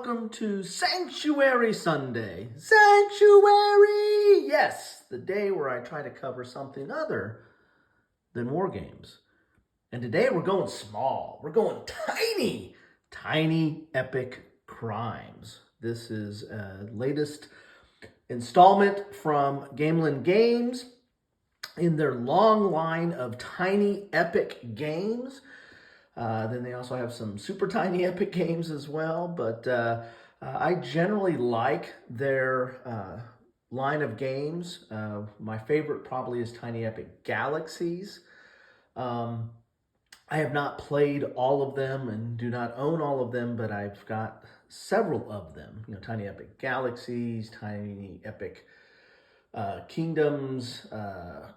welcome to Sanctuary Sunday. Sanctuary! Yes, the day where I try to cover something other than war games. And today we're going small. We're going tiny. Tiny Epic Crimes. This is a latest installment from Gamelyn Games in their long line of tiny epic games. Then they also have some super tiny epic games as well, but I generally like their line of games. My favorite probably is Tiny Epic Galaxies. I have not played all of them and do not own all of them, but I've got several of them. You know, Tiny Epic Galaxies, Tiny Epic Kingdoms,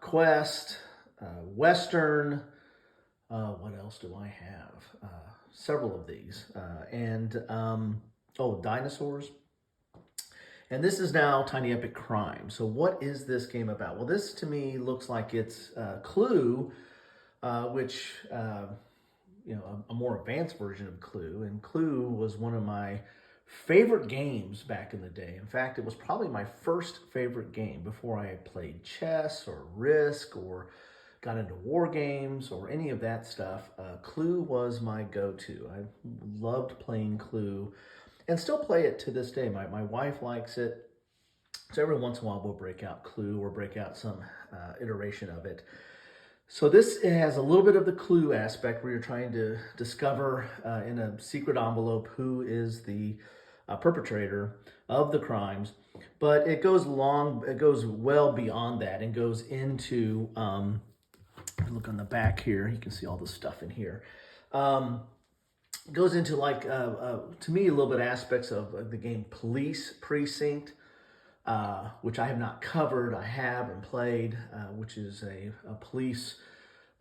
Quest, Western. What else do I have? Several of these. Dinosaurs. And this is now Tiny Epic Crime. So what is this game about? Well, this to me looks like it's Clue, which, a more advanced version of Clue. And Clue was one of my favorite games back in the day. In fact, it was probably my first favorite game before I had played chess or Risk or got into war games or any of that stuff. Clue was my go-to. I loved playing Clue and still play it to this day. My wife likes it. So every once in a while we'll break out Clue or break out some iteration of it. So this has a little bit of the Clue aspect where you're trying to discover in a secret envelope who is the perpetrator of the crimes. But it goes well beyond that and goes into look on the back here, you can see all the stuff in here. Goes into to me, a little bit aspects of the game Police Precinct, which I have not covered. I have and played, which is a police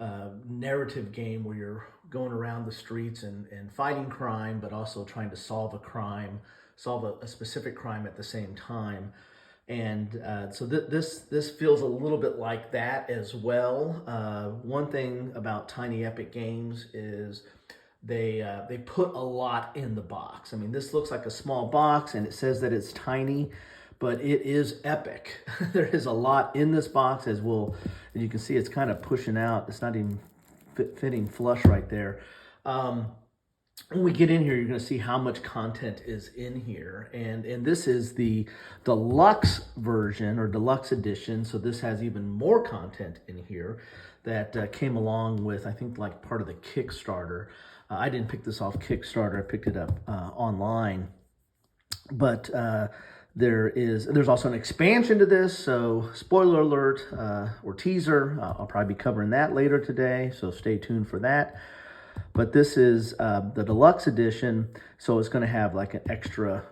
narrative game where you're going around the streets and fighting crime, but also trying to solve a specific crime at the same time. And so this feels a little bit like that as well. One thing about Tiny Epic Games is they put a lot in the box. I mean, this looks like a small box and it says that it's tiny, but it is epic. There is a lot in this box, as you can see, it's kind of pushing out. It's not even fitting flush right there. When we get in here, you're going to see how much content is in here. And this is the Deluxe version or Deluxe edition. So this has even more content in here that came along with, I think, like part of the Kickstarter. I didn't pick this off Kickstarter. I picked it up online. But there's also an expansion to this. So spoiler alert or teaser. I'll probably be covering that later today. So stay tuned for that. But this is the Deluxe edition, so it's going to have like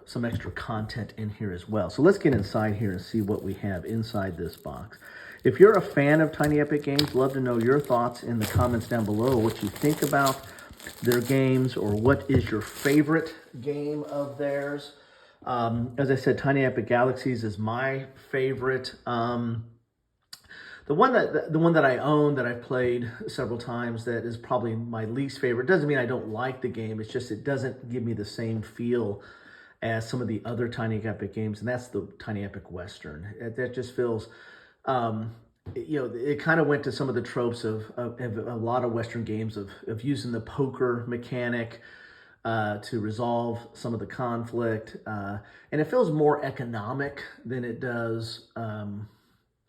some extra content in here as well. So let's get inside here and see what we have inside this box. If you're a fan of Tiny Epic Games, love to know your thoughts in the comments down below, what you think about their games or what is your favorite game of theirs. As I said, Tiny Epic Galaxies is my favorite. The one that I own, that I've played several times, that is probably my least favorite. Doesn't mean I don't like the game. It's just it doesn't give me the same feel as some of the other Tiny Epic games, and that's the Tiny Epic Western. That just feels, it kind of went to some of the tropes of a lot of Western games of using the poker mechanic to resolve some of the conflict, and it feels more economic than it does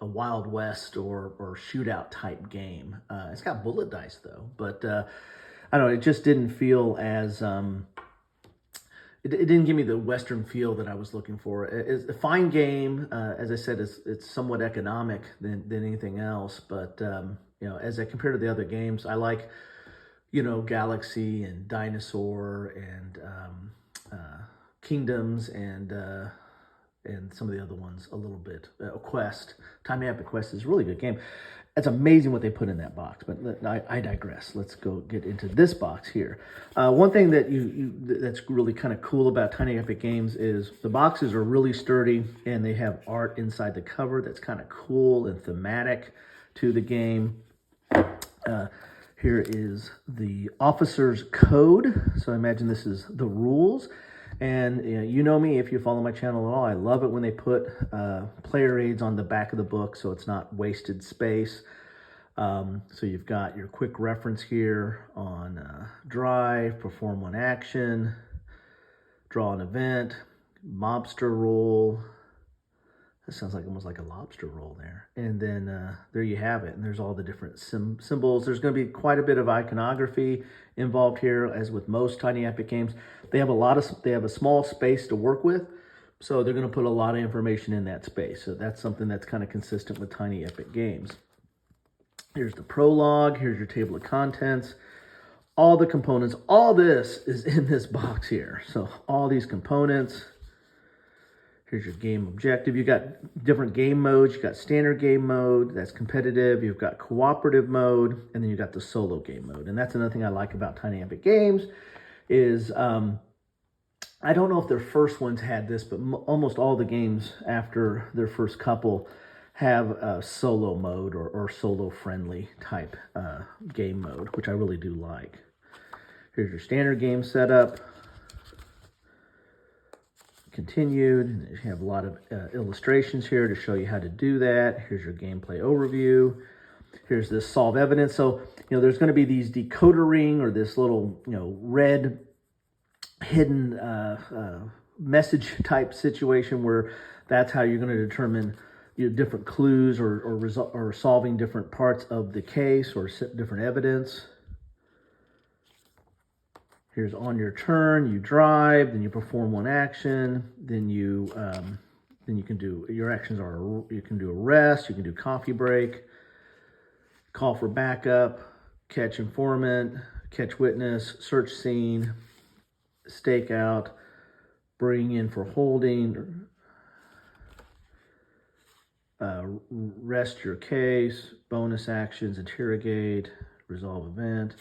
a Wild West or shootout type game. It's got bullet dice though, but I don't know, it just didn't feel as, it didn't give me the Western feel that I was looking for. It's a fine game. As I said, it's somewhat economic than anything else, but as I compare to the other games, I like, Galaxy and Dinosaur and Kingdoms and some of the other ones a little bit. Quest, Tiny Epic Quest is a really good game. It's amazing what they put in that box, but I digress. Let's go get into this box here. One thing that that's really kind of cool about Tiny Epic Games is the boxes are really sturdy and they have art inside the cover that's kind of cool and thematic to the game. Here is the officer's code. So I imagine this is the rules. And you know me, if you follow my channel at all, I love it when they put player aids on the back of the book so it's not wasted space. So you've got your quick reference here on drive, perform one action, draw an event, mobster roll. That sounds like almost like a lobster roll there. And then there you have it. And there's all the different symbols. There's going to be quite a bit of iconography involved here, as with most Tiny Epic games. They have a small space to work with, so they're going to put a lot of information in that space. So that's something that's kind of consistent with Tiny Epic games. Here's the prologue. Here's your table of contents. All the components. All this is in this box here. So all these components. Here's your game objective. You've got different game modes. You've got standard game mode, that's competitive. You've got cooperative mode, and then you've got the solo game mode. And that's another thing I like about Tiny Epic Games is, I don't know if their first ones had this, but almost all the games after their first couple have a solo mode or solo-friendly type game mode, which I really do like. Here's your standard game setup. Continued. You have a lot of illustrations here to show you how to do that. Here's your gameplay overview. Here's this solve evidence. So, there's going to be these decoder ring or this little, red hidden message type situation where that's how you're going to determine different clues or solving different parts of the case or different evidence. Here's on your turn, you drive, then you perform one action, then you can do, your actions are, you can do a rest, you can do coffee break, call for backup, catch informant, catch witness, search scene, stakeout, bring in for holding, rest your case, bonus actions, interrogate, resolve event.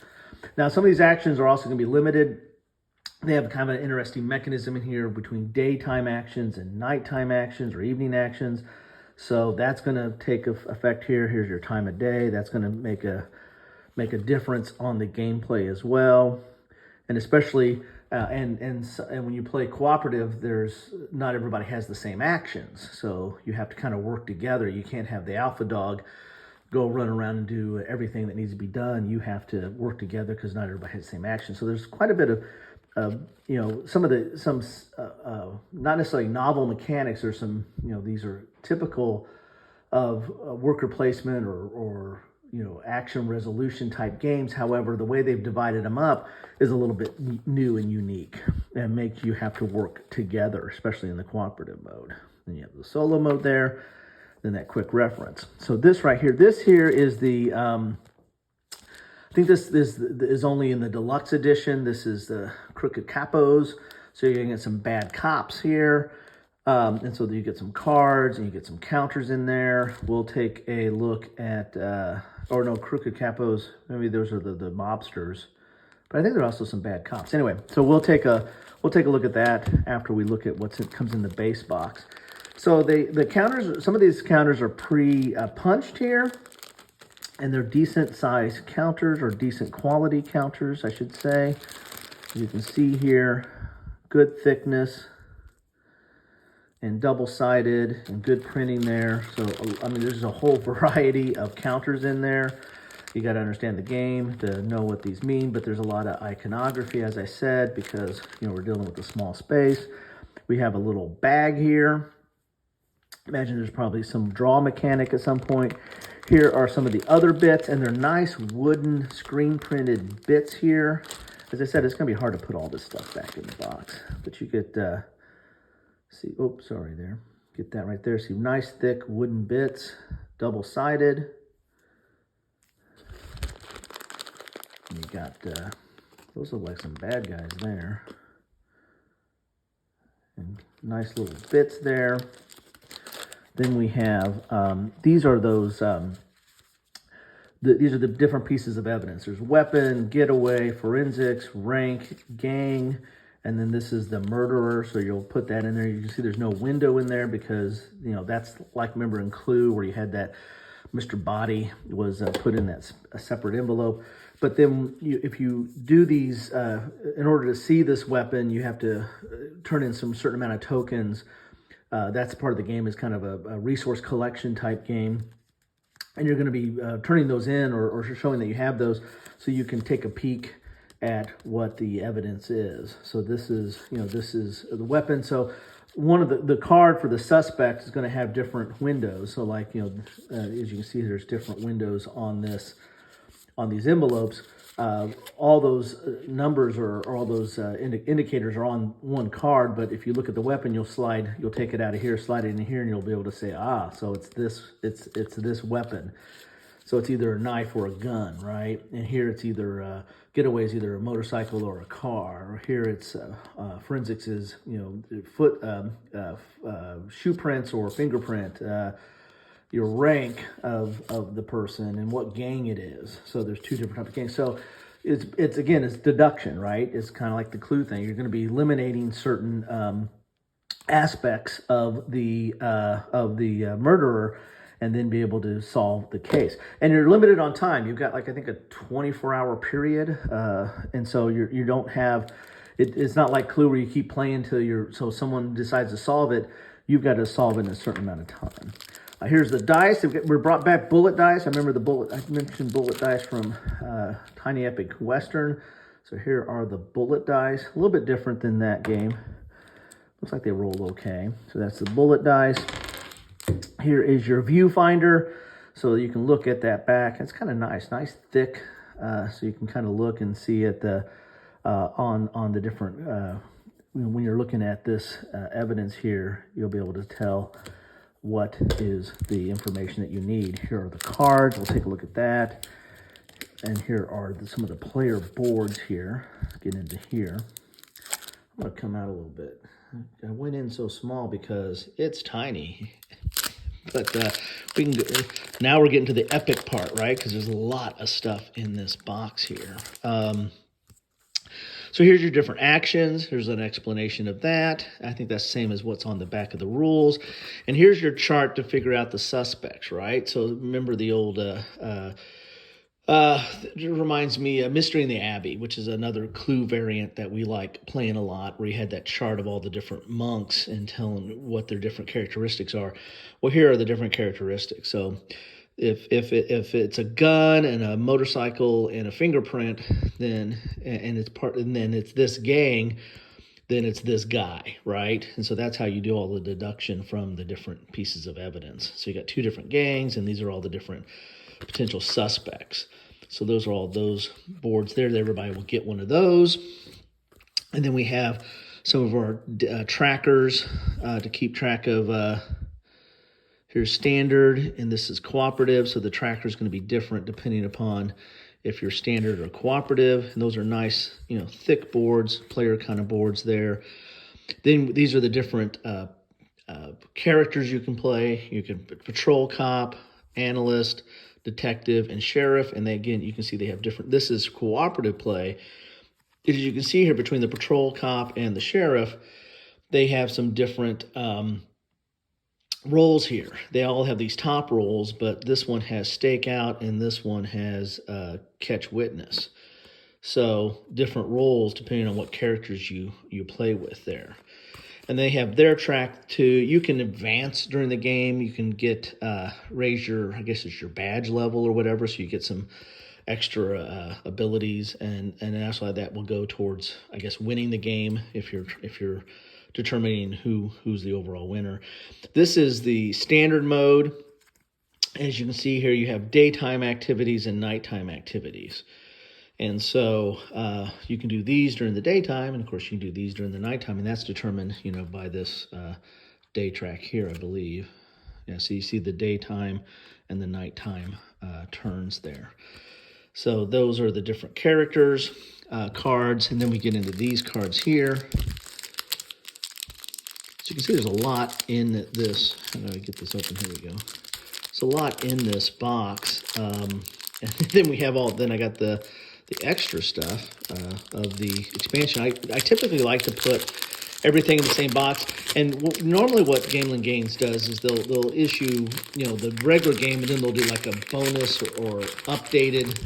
Now, some of these actions are also going to be limited. They have kind of an interesting mechanism in here between daytime actions and nighttime actions or evening actions. So that's going to take effect here. Here's your time of day. That's going to make a difference on the gameplay as well. And especially, and when you play cooperative, not everybody has the same actions. So you have to kind of work together. You can't have the alpha dog go run around and do everything that needs to be done. You have to work together because not everybody has the same action. So there's quite a bit of, some not necessarily novel mechanics or some, these are typical of worker placement or action resolution type games. However, the way they've divided them up is a little bit new and unique and makes you have to work together, especially in the cooperative mode. Then you have the solo mode there. Then that quick reference. So this right here, this here is the, I think this is only in the Deluxe edition. This is the Crooked Capos. So you're gonna get some bad cops here. And so you get some cards and you get some counters in there. We'll take a look at, Crooked Capos. Maybe those are the mobsters. But I think there are also some bad cops. Anyway, so we'll take a look at that after we look at comes in the base box. So the counters, some of these counters are pre-punched here, and they're decent size counters or decent quality counters, I should say. You can see here, good thickness and double-sided and good printing there. So, there's a whole variety of counters in there. You got to understand the game to know what these mean, but there's a lot of iconography, as I said, because, we're dealing with a small space. We have a little bag here. Imagine there's probably some draw mechanic at some point. Here are some of the other bits, and they're nice wooden screen printed bits here. As I said, it's going to be hard to put all this stuff back in the box. But you get, see, oops, sorry there. Get that right there. See, nice thick wooden bits, double-sided. And you got, those look like some bad guys there. And nice little bits there. Then we have, these are those, these are the different pieces of evidence. There's weapon, getaway, forensics, rank, gang, and then this is the murderer. So you'll put that in there. You can see there's no window in there because, that's like, remember in Clue where you had that Mr. Body was put in that a separate envelope. But then if you do these, in order to see this weapon, you have to turn in some certain amount of tokens. That's part of the game, is kind of a resource collection type game. And you're going to be turning those in or showing that you have those so you can take a peek at what the evidence is. So this is, this is the weapon. So one of the card for the suspect is going to have different windows. So like, as you can see, there's different windows on these envelopes. All those numbers or all those indicators are on one card, but if you look at the weapon, you'll take it out of here, slide it in here, and you'll be able to say, so it's this weapon. So it's either a knife or a gun, right? And here it's either getaway is either a motorcycle or a car. Or here it's forensics is foot shoe prints or fingerprint. Your rank of the person and what gang it is. So there's two different types of gangs. So it's deduction, right? It's kind of like the clue thing. You're going to be eliminating certain aspects of the murderer, and then be able to solve the case. And you're limited on time. You've got I think a 24-hour period, and so you don't have. It's not like Clue where you keep playing till so someone decides to solve it. You've got to solve it in a certain amount of time. Here's the dice. We brought back bullet dice. I remember I mentioned bullet dice from Tiny Epic Western. So here are the bullet dice. A little bit different than that game. Looks like they roll okay. So that's the bullet dice. Here is your viewfinder. So you can look at that back. It's kind of nice thick. So you can kind of look and see at the on the different. When you're looking at this evidence here, you'll be able to tell what is the information that you need. Here are the cards. We'll take a look at that. And here are some of the player boards here. Let's get into here. I'm going to come out a little bit. I went in so small because it's tiny. But we can now we're getting to the epic part, right? Because there's a lot of stuff in this box here. So here's your different actions. Here's an explanation of that. I think that's the same as what's on the back of the rules. And here's your chart to figure out the suspects, right? So remember the old, it reminds me of Mystery in the Abbey, which is another Clue variant that we like playing a lot, where you had that chart of all the different monks and telling what their different characteristics are. Well, here are the different characteristics. So if it's a gun and a motorcycle and a fingerprint, then it's this gang, then it's this guy, right? And so that's how you do all the deduction from the different pieces of evidence. So you got two different gangs, and these are all the different potential suspects. So those are all those boards there. Everybody will get one of those. And then we have some of our trackers to keep track of. Here's standard, and this is cooperative, so the tracker is going to be different depending upon if you're standard or cooperative. And those are nice, thick boards, player kind of boards there. Then these are the different characters you can play. You can patrol cop, analyst, detective, and sheriff. And they, again, you can see they have different. This is cooperative play. As you can see here, between the patrol cop and the sheriff, they have some different roles here. They all have these top roles, but this one has stakeout and this one has catch witness. So different roles depending on what characters you play with there. And they have their track too. You can advance during the game. You can get raise your, I guess it's your badge level or whatever, so you get some extra abilities, and also that will go towards, I guess, winning the game if you're determining who's the overall winner. This is the standard mode. As you can see here, you have daytime activities and nighttime activities. And so you can do these during the daytime, and of course you can do these during the nighttime, and that's determined, by this day track here, I believe. Yeah, so you see the daytime and the nighttime turns there. So those are the different characters, cards, and then we get into these cards here. So you can see there's a lot in this. How do I get this open? Here we go. There's a lot in this box. And then we have then I got the extra stuff of the expansion. I typically like to put everything in the same box. And normally what Gamelyn Games does is they'll issue, the regular game, and then they'll do like a bonus or updated,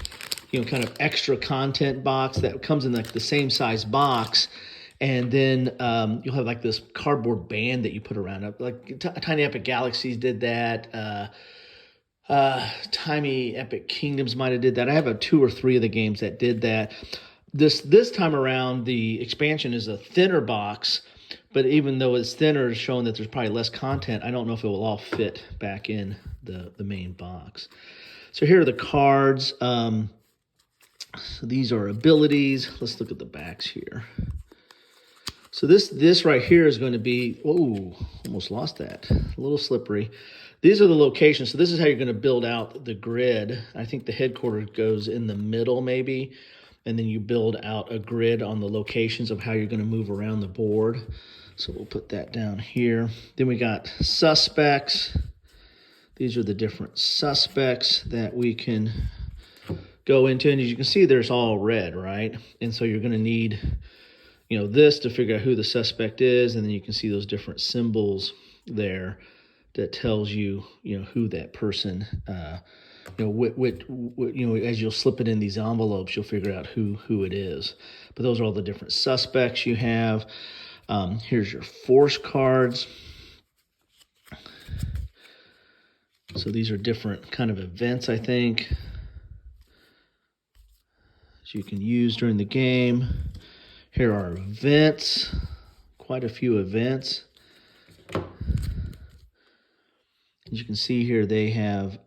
kind of extra content box that comes in like the same size box. And then you'll have like this cardboard band that you put around it. Like Tiny Epic Galaxies did that. Tiny Epic Kingdoms might have did that. I have 2 or 3 of the games that did that. This time around, the expansion is a thinner box, but even though it's thinner, it's showing that there's probably less content. I don't know if it will all fit back in the main box. So here are the cards. So these are abilities. Let's look at the backs here. So this right here is going to be, oh, almost lost that. A little slippery. These are the locations. So this is how you're going to build out the grid. I think the headquarters goes in the middle maybe, and then you build out a grid on the locations of how you're going to move around the board. So we'll put that down here. Then we got suspects. These are the different suspects that we can go into. And as you can see, there's all red, right? And so you're going to need, this to figure out who the suspect is. And then you can see those different symbols there that tells you, who that person, as you'll slip it in these envelopes, you'll figure out who it is. But those are all the different suspects you have. Here's your force cards. So these are different kind of events, I think, that you can use during the game. Here are events, quite a few events. As you can see here, they have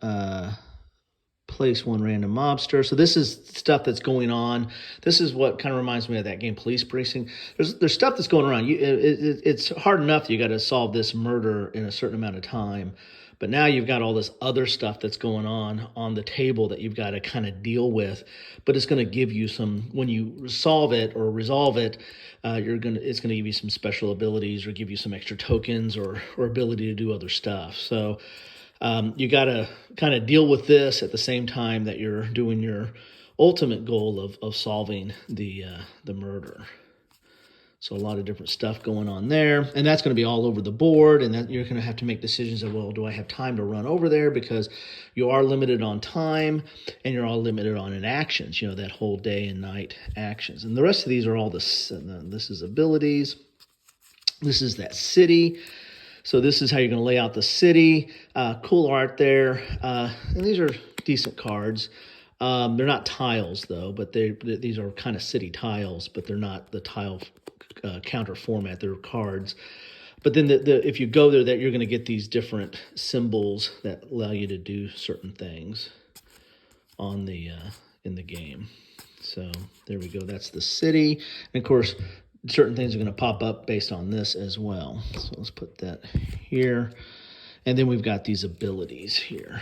place 1 random mobster. So this is stuff that's going on. This is what kind of reminds me of that game Police Precinct. There's stuff that's going around. It's hard enough you got to solve this murder in a certain amount of time. But now you've got all this other stuff that's going on the table that you've got to kind of deal with. But it's going to give you some, when you solve it or resolve it, it's going to give you some special abilities or give you some extra tokens or ability to do other stuff. So you got to kind of deal with this at the same time that you're doing your ultimate goal of solving the murder. So a lot of different stuff going on there. And that's going to be all over the board. And then you're going to have to make decisions of, well, do I have time to run over there? Because you are limited on time and you're all limited on in actions, that whole day and night actions. And the rest of these are all this is abilities. This is that city. So this is how you're going to lay out the city. Cool art there. And these are decent cards. They're not tiles, though, but these are kind of city tiles, but they're not the tile counter format. They're cards. But then if you go there, that you're going to get these different symbols that allow you to do certain things on in the game. So there we go. That's the city. And of course, certain things are going to pop up based on this as well. So let's put that here. And then we've got these abilities here.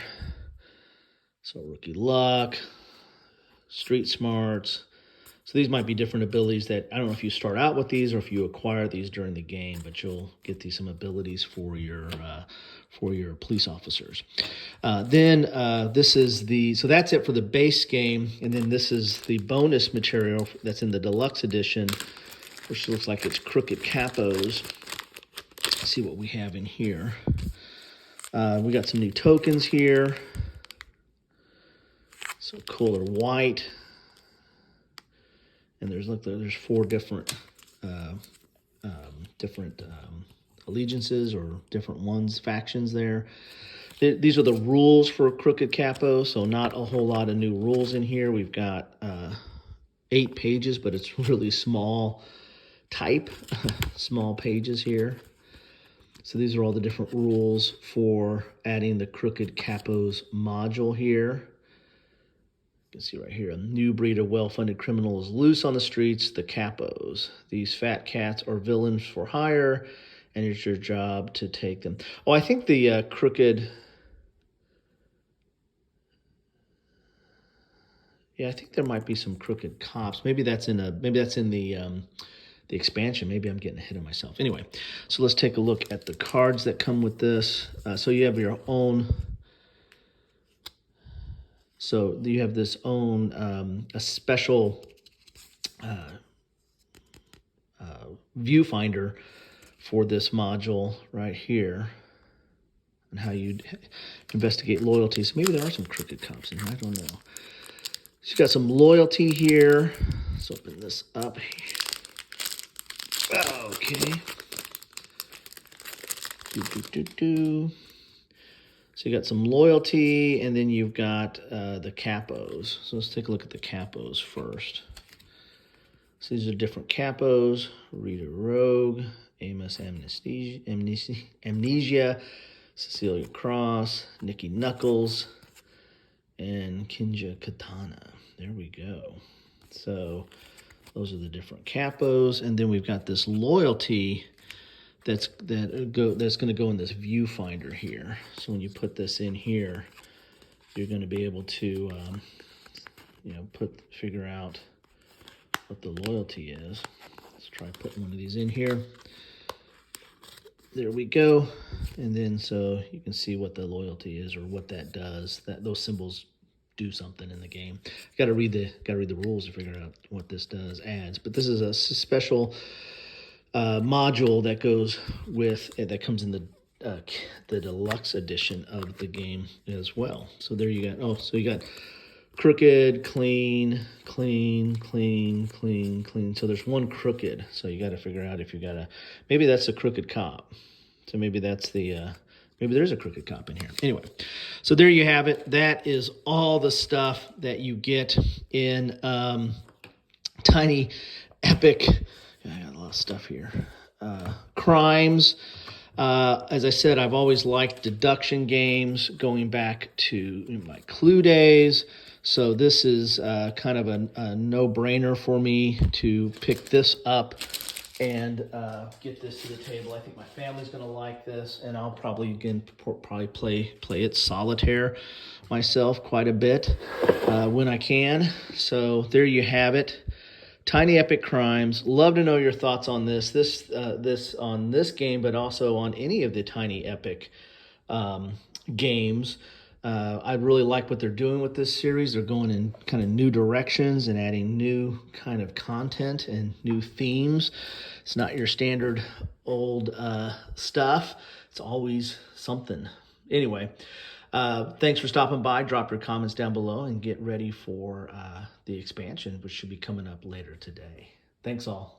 So rookie luck, street smarts. So these might be different abilities that, I don't know if you start out with these or if you acquire these during the game, but you'll get some abilities for your police officers. Then this is so that's it for the base game. And then this is the bonus material that's in the Deluxe edition, which looks like it's Crooked Capos. Let's see what we have in here. We got some new tokens here. So color white. And there's 4 different allegiances or different factions there. These are the rules for Crooked Capo, so not a whole lot of new rules in here. We've got 8 pages, but it's really small type, small pages here. So these are all the different rules for adding the Crooked Capos module here. You can see right here, a new breed of well-funded criminals loose on the streets, the Capos. These fat cats are villains for hire, and it's your job to take them. Oh, I think the crooked... Yeah, I think there might be some crooked cops. Maybe that's in the expansion. Maybe I'm getting ahead of myself. Anyway, so let's take a look at the cards that come with this. So you have your own... So you have this own a special viewfinder for this module right here and how you investigate loyalty. So maybe there are some crooked cops in here. I don't know. So you got some loyalty here. Let's open this up. Okay. So you got some loyalty, and then you've got the capos. So let's take a look at the capos first. So these are different capos: Rita Rogue, Amos Amnesia, Cecilia Cross, Nikki Knuckles, and Kinja Katana. There we go. So those are the different capos, and then we've got this loyalty that's going to go in this viewfinder here. So when you put this in here, you're going to be able to figure out what the loyalty is. Let's try putting one of these in here. There we go. And then so you can see what the loyalty is or what that does. Those symbols do something in the game. Got to read the rules to figure out what this adds. But this is a special module that goes with that comes in the deluxe edition of the game as well. So there you go. So you got crooked, clean. So there's one crooked. So you got to figure out if maybe that's a crooked cop. So maybe that's maybe there's a crooked cop in here. Anyway, so there you have it. That is all the stuff that you get in Tiny Epic. I got a lot of stuff here. Crimes. As I said, I've always liked deduction games going back to my Clue days. So this is kind of a no-brainer for me to pick this up and get this to the table. I think my family's going to like this, and I'll probably play it solitaire myself quite a bit when I can. So there you have it. Tiny Epic Crimes. Love to know your thoughts on this game, but also on any of the Tiny Epic games. I really like what they're doing with this series. They're going in kind of new directions and adding new kind of content and new themes. It's not your standard old stuff. It's always something. Anyway, thanks for stopping by. Drop your comments down below and get ready for the expansion, which should be coming up later today. Thanks all.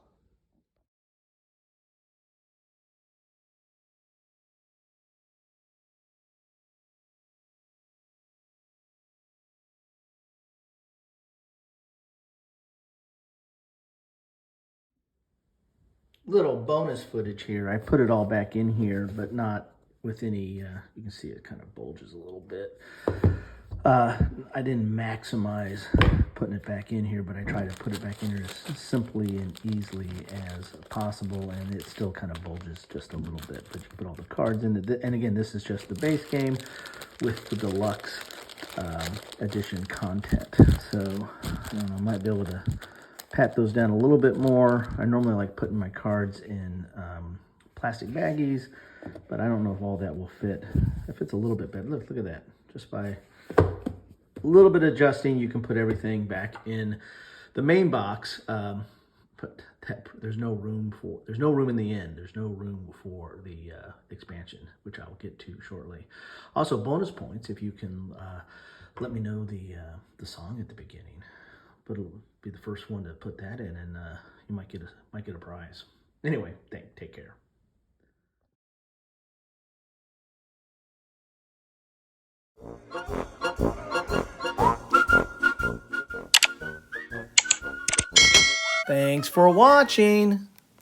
Little bonus footage here. I put it all back in here, but not with any, you can see it kind of bulges a little bit. I didn't maximize putting it back in here, but I try to put it back in here as simply and easily as possible, and it still kind of bulges just a little bit. But you put all the cards in it, and again, this is just the base game with the deluxe edition content. So I don't know, I might be able to pat those down a little bit more. I normally like putting my cards in plastic baggies, but I don't know if all that will fit. It fits a little bit better. Look at that. Just by a little bit of adjusting, you can put everything back in the main box. But there's no room in the end. There's no room for the expansion, which I'll get to shortly. Also, bonus points if you can let me know the song at the beginning. But it'll be the first one to put that in, and you might get a prize. Anyway, take care. Thanks for watching.